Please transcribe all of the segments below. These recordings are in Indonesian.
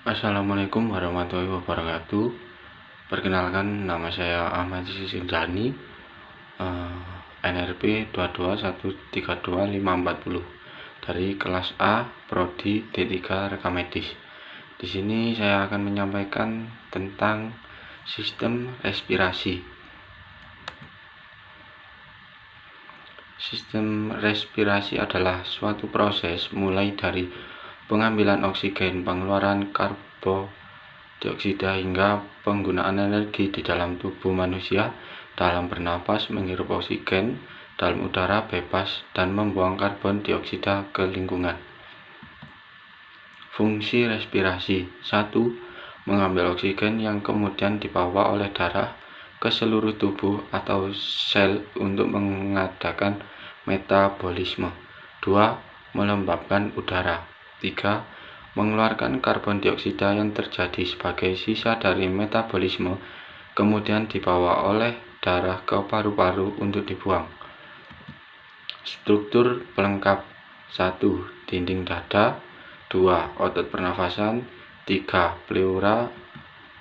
Assalamualaikum warahmatullahi wabarakatuh. Perkenalkan, nama saya Ahmad Sisindani, NRP 221325540 dari kelas A Prodi D3 Rekam Medis. Di sini saya akan menyampaikan tentang sistem respirasi. Sistem respirasi adalah suatu proses mulai dari pengambilan oksigen, pengeluaran karbon dioksida hingga penggunaan energi di dalam tubuh manusia dalam bernapas, menghirup oksigen dalam udara bebas, dan membuang karbon dioksida ke lingkungan. Fungsi respirasi: 1. Mengambil oksigen yang kemudian dibawa oleh darah ke seluruh tubuh atau sel untuk mengadakan metabolisme. 2. Melembabkan udara. 3. Mengeluarkan karbon dioksida yang terjadi sebagai sisa dari metabolisme, kemudian dibawa oleh darah ke paru-paru untuk dibuang. Struktur pelengkap: 1. Dinding dada. 2. Otot pernafasan. 3. Pleura.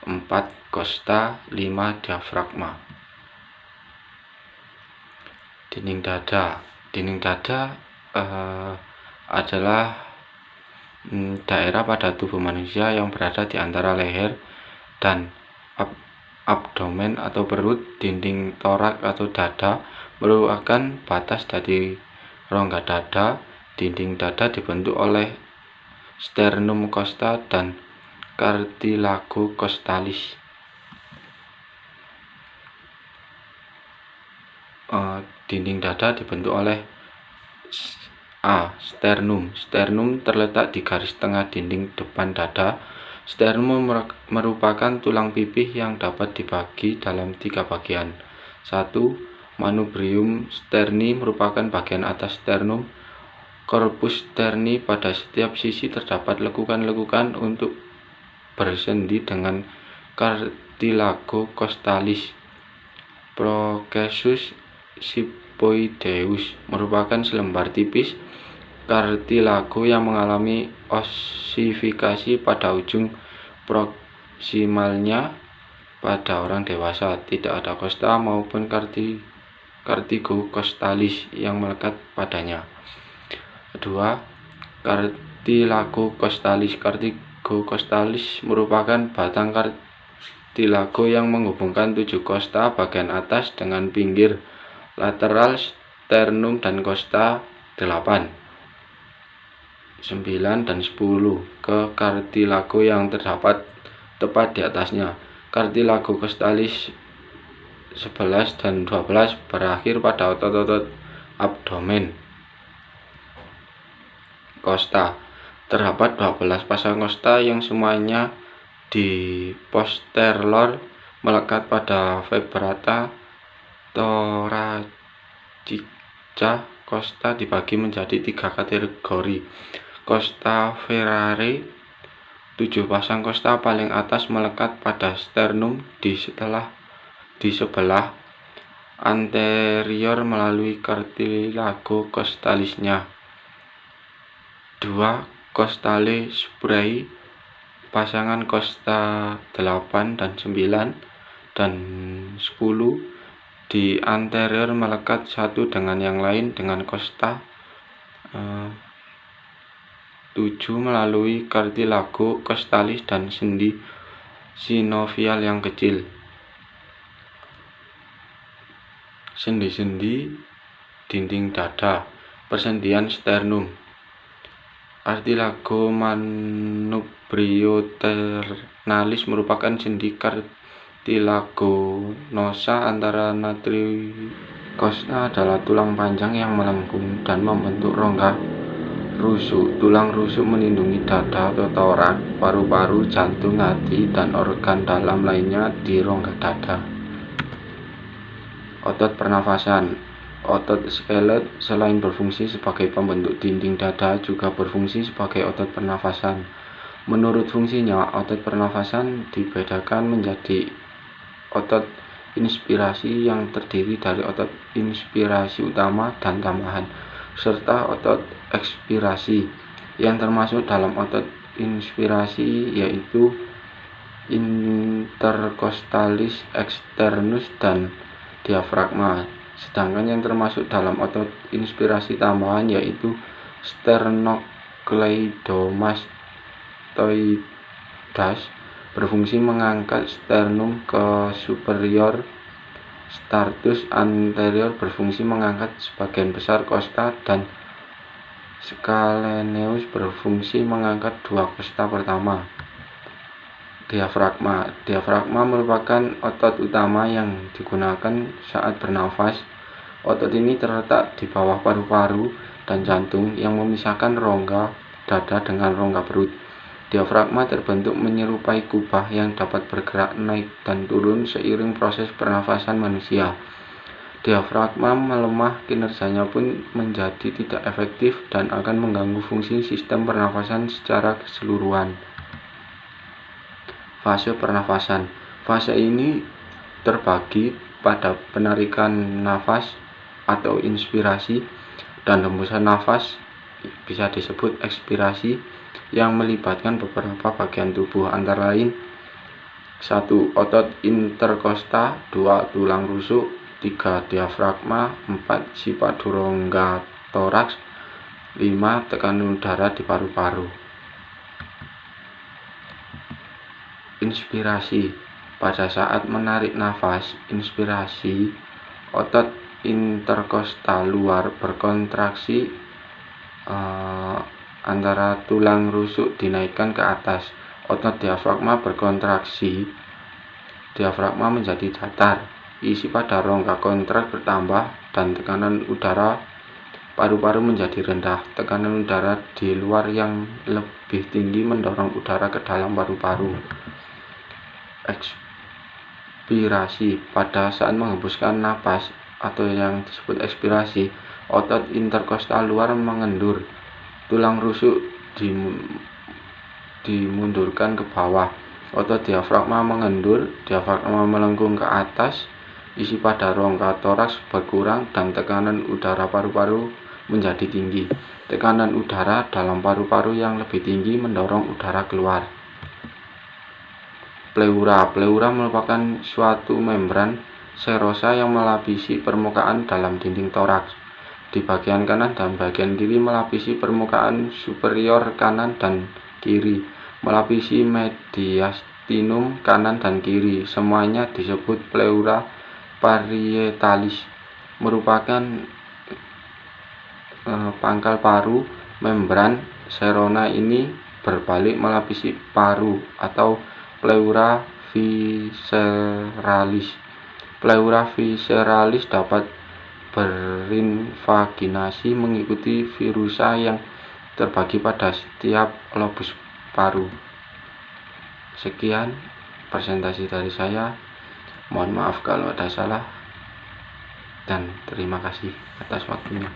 4. Kosta. 5. Diafragma. Dinding dada. Dinding dada adalah daerah pada tubuh manusia yang berada di antara leher dan abdomen atau perut. Dinding torak atau dada merupakan batas dari rongga dada. Dinding dada dibentuk oleh sternum costa dan cartilago costalis. Dinding dada dibentuk oleh sternum. Sternum terletak di garis tengah dinding depan dada. Sternum merupakan tulang pipih yang dapat dibagi dalam 3 bagian. 1. Manubrium sterni merupakan bagian atas sternum. Corpus sterni, pada setiap sisi terdapat lekukan-lekukan untuk bersendi dengan cartilago costalis. Procesus Siphoideus merupakan selembar tipis kartilago yang mengalami ossifikasi pada ujung proksimalnya. Pada orang dewasa, tidak ada kosta maupun cartilago costalis yang melekat padanya. 2. Cartilago costalis. Cartilago costalis merupakan batang cartilago yang menghubungkan 7 kosta bagian atas dengan pinggir lateral sternum dan kosta 8, 9, dan 10 ke cartilago yang terdapat tepat di atasnya. Cartilago costalis 11 dan 12 berakhir pada otot-otot abdomen. Kosta: terdapat 12 pasang kosta yang semuanya di posterolor melekat pada vertebra thoracica. Kosta dibagi menjadi 3 kategori. Kosta vertebra: 7 pasang kosta paling atas melekat pada sternum di sebelah anterior melalui cartilago costalisnya. 2. Costale superae: pasangan kosta 8 dan 9 dan 10 di anterior melekat satu dengan yang lain dengan kosta 7 melalui cartilago costalis dan sendi sinovial yang kecil. Sendi-sendi dinding dada. Persendian sternum. Cartilago manubrioternalis merupakan sendi cartilagonosa antara natri. Kosta adalah tulang panjang yang melengkung dan membentuk rongga rusuk. Tulang rusuk melindungi dada atau torak, paru-paru, jantung, hati, dan organ dalam lainnya di rongga dada. Otot pernafasan. Otot skelet selain berfungsi sebagai pembentuk dinding dada juga berfungsi sebagai otot pernafasan. Menurut fungsinya, otot pernafasan dibedakan menjadi otot inspirasi yang terdiri dari otot inspirasi utama dan tambahan, serta otot ekspirasi yang termasuk dalam otot inspirasi yaitu intercostalis externus dan diafragma, sedangkan yang termasuk dalam otot inspirasi tambahan yaitu sternocleidomastoides berfungsi mengangkat sternum ke superior, stertus anterior berfungsi mengangkat sebagian besar costa, dan scalenus berfungsi mengangkat dua costa pertama. Diafragma merupakan otot utama yang digunakan saat bernafas. Otot ini terletak di bawah paru-paru dan jantung yang memisahkan rongga dada dengan rongga perut. Diafragma terbentuk menyerupai kubah yang dapat bergerak naik dan turun seiring proses pernafasan manusia. Diafragma melemah, kinerjanya pun menjadi tidak efektif dan akan mengganggu fungsi sistem pernafasan secara keseluruhan. Fase pernafasan. Fase ini terbagi pada penarikan nafas atau inspirasi dan hembusan nafas, bisa disebut ekspirasi, yang melibatkan beberapa bagian tubuh antara lain 1. Otot interkosta, 2. Tulang rusuk, 3. Diafragma, 4. sifat rongga toraks, 5. Tekanan udara di paru-paru. Inspirasi. Pada saat menarik nafas inspirasi, otot interkosta luar berkontraksi, antara tulang rusuk dinaikkan ke atas. Otot diafragma berkontraksi, diafragma menjadi datar, isi pada rongga kontrak bertambah, dan tekanan udara paru-paru menjadi rendah. Tekanan udara di luar yang lebih tinggi mendorong udara ke dalam paru-paru. Ekspirasi. Pada saat menghembuskan napas atau yang disebut ekspirasi, otot interkostal luar mengendur, tulang rusuk dimundurkan ke bawah, otot diafragma mengendur, diafragma melengkung ke atas, isi pada rongga toraks berkurang, dan tekanan udara paru-paru menjadi tinggi. Tekanan udara dalam paru-paru yang lebih tinggi mendorong udara keluar. Pleura. Pleura merupakan suatu membran serosa yang melapisi permukaan dalam dinding toraks. Di bagian kanan dan bagian kiri melapisi permukaan superior kanan dan kiri, melapisi mediastinum kanan dan kiri. Semuanya disebut pleura parietalis. Merupakan pangkal paru. Membran serona ini berbalik melapisi paru atau pleura visceralis. Pleura visceralis dapat berinvaginasi mengikuti virusa yang terbagi pada setiap lobus paru. Sekian presentasi dari saya. Mohon maaf kalau ada salah dan terima kasih atas waktunya.